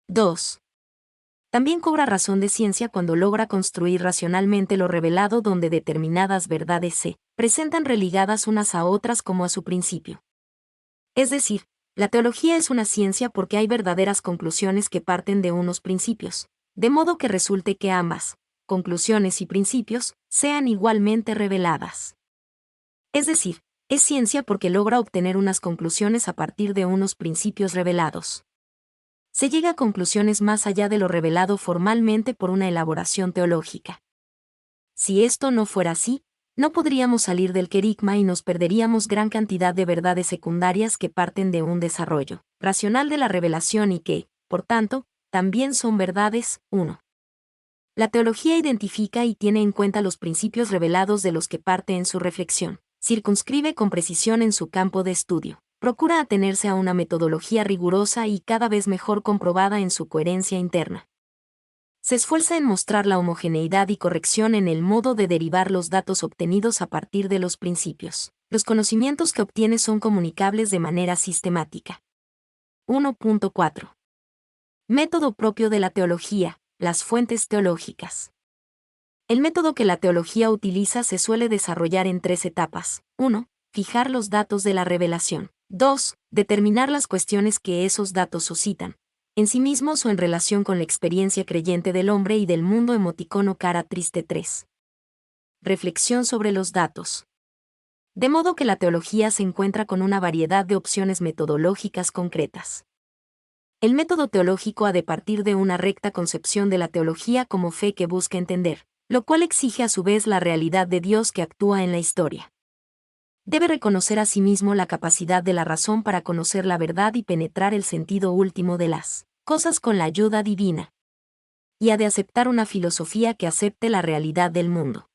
2. También cobra razón de ciencia cuando logra construir racionalmente lo revelado, donde determinadas verdades se presentan religadas unas a otras como a su principio. Es decir, la teología es una ciencia porque hay verdaderas conclusiones que parten de unos principios, de modo que resulte que ambas, conclusiones y principios, sean igualmente reveladas. Es decir, es ciencia porque logra obtener unas conclusiones a partir de unos principios revelados. Se llega a conclusiones más allá de lo revelado formalmente por una elaboración teológica. Si esto no fuera así, no podríamos salir del querigma y nos perderíamos gran cantidad de verdades secundarias que parten de un desarrollo racional de la revelación y que, por tanto, también son verdades. 1. La teología identifica y tiene en cuenta los principios revelados de los que parte en su reflexión, circunscribe con precisión en su campo de estudio, procura atenerse a una metodología rigurosa y cada vez mejor comprobada en su coherencia interna. Se esfuerza en mostrar la homogeneidad y corrección en el modo de derivar los datos obtenidos a partir de los principios. Los conocimientos que obtiene son comunicables de manera sistemática. 1.4. Método propio de la teología, las fuentes teológicas. El método que la teología utiliza se suele desarrollar en 3 etapas. 1. Fijar los datos de la revelación. 2. Determinar las cuestiones que esos datos suscitan, en sí mismos o en relación con la experiencia creyente del hombre y del mundo. Emoticono cara triste. 3. Reflexión sobre los datos. De modo que la teología se encuentra con una variedad de opciones metodológicas concretas. El método teológico ha de partir de una recta concepción de la teología como fe que busca entender, lo cual exige a su vez la realidad de Dios que actúa en la historia. Debe reconocer asimismo la capacidad de la razón para conocer la verdad y penetrar el sentido último de las cosas con la ayuda divina. Y ha de aceptar una filosofía que acepte la realidad del mundo.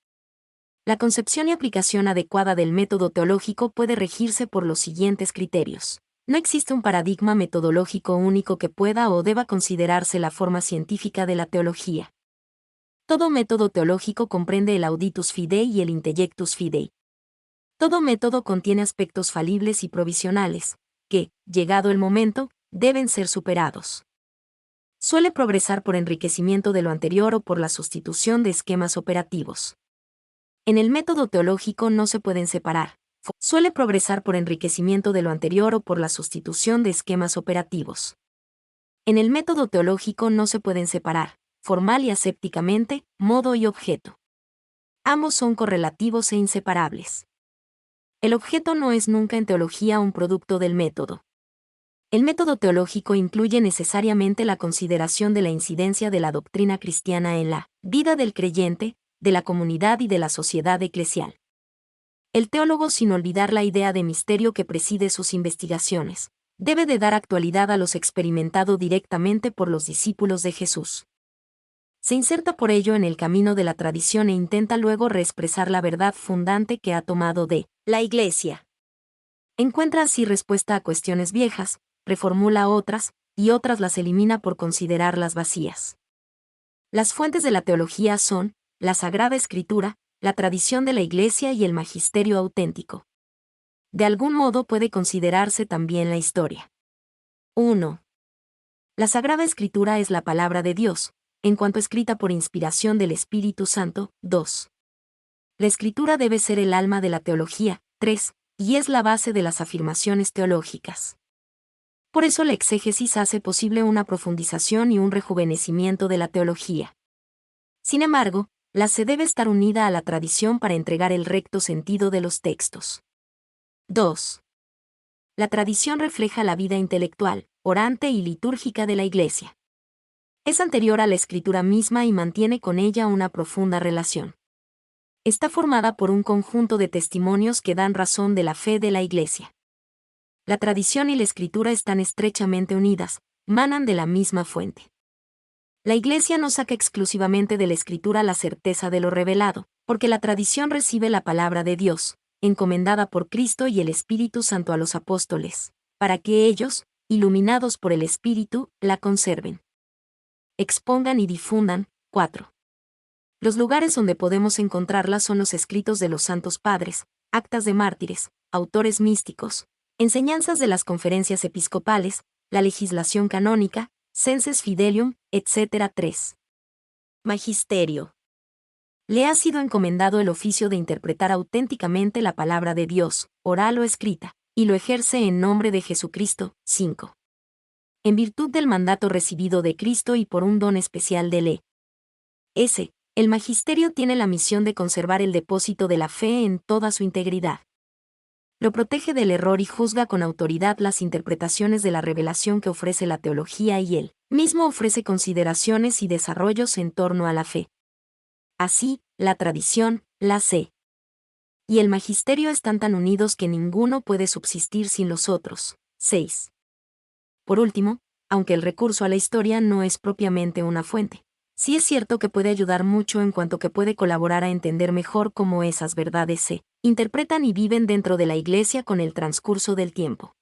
La concepción y aplicación adecuada del método teológico puede regirse por los siguientes criterios. No existe un paradigma metodológico único que pueda o deba considerarse la forma científica de la teología. Todo método teológico comprende el auditus fidei y el intellectus fidei. Todo método contiene aspectos falibles y provisionales, que, llegado el momento, deben ser superados. Suele progresar por enriquecimiento de lo anterior o por la sustitución de esquemas operativos. En el método teológico no se pueden separar. Suele progresar por enriquecimiento de lo anterior o por la sustitución de esquemas operativos. En el método teológico no se pueden separar, formal y asépticamente, modo y objeto. Ambos son correlativos e inseparables. El objeto no es nunca en teología un producto del método. El método teológico incluye necesariamente la consideración de la incidencia de la doctrina cristiana en la vida del creyente, de la comunidad y de la sociedad eclesial. El teólogo, sin olvidar la idea de misterio que preside sus investigaciones, debe de dar actualidad a los experimentado directamente por los discípulos de Jesús. Se inserta por ello en el camino de la tradición e intenta luego reexpresar la verdad fundante que ha tomado de la Iglesia. Encuentra así respuesta a cuestiones viejas, reformula otras, y otras las elimina por considerarlas vacías. Las fuentes de la teología son la Sagrada Escritura, la tradición de la Iglesia y el magisterio auténtico. De algún modo puede considerarse también la historia. 1. La Sagrada Escritura es la palabra de Dios, en cuanto escrita por inspiración del Espíritu Santo. 2. La Escritura debe ser el alma de la teología. 3. Y es la base de las afirmaciones teológicas. Por eso la exégesis hace posible una profundización y un rejuvenecimiento de la teología. Sin embargo, la se debe estar unida a la tradición para entregar el recto sentido de los textos. 2. La tradición refleja la vida intelectual, orante y litúrgica de la Iglesia. Es anterior a la Escritura misma y mantiene con ella una profunda relación. Está formada por un conjunto de testimonios que dan razón de la fe de la Iglesia. La tradición y la Escritura están estrechamente unidas, manan de la misma fuente. La Iglesia no saca exclusivamente de la Escritura la certeza de lo revelado, porque la tradición recibe la palabra de Dios, encomendada por Cristo y el Espíritu Santo a los apóstoles, para que ellos, iluminados por el Espíritu, la conserven, expongan y difundan. 4. Los lugares donde podemos encontrarla son los escritos de los santos padres, actas de mártires, autores místicos, enseñanzas de las conferencias episcopales, la legislación canónica, Senses Fidelium, etc. 3. Magisterio. Le ha sido encomendado el oficio de interpretar auténticamente la palabra de Dios, oral o escrita, y lo ejerce en nombre de Jesucristo. 5. En virtud del mandato recibido de Cristo y por un don especial de E.S., el magisterio tiene la misión de conservar el depósito de la fe en toda su integridad. Lo protege del error y juzga con autoridad las interpretaciones de la revelación que ofrece la teología y él mismo ofrece consideraciones y desarrollos en torno a la fe. Así, la tradición, la fe y el magisterio están tan unidos que ninguno puede subsistir sin los otros. 6. Por último, aunque el recurso a la historia no es propiamente una fuente, sí es cierto que puede ayudar mucho en cuanto que puede colaborar a entender mejor cómo esas verdades se interpretan y viven dentro de la Iglesia con el transcurso del tiempo.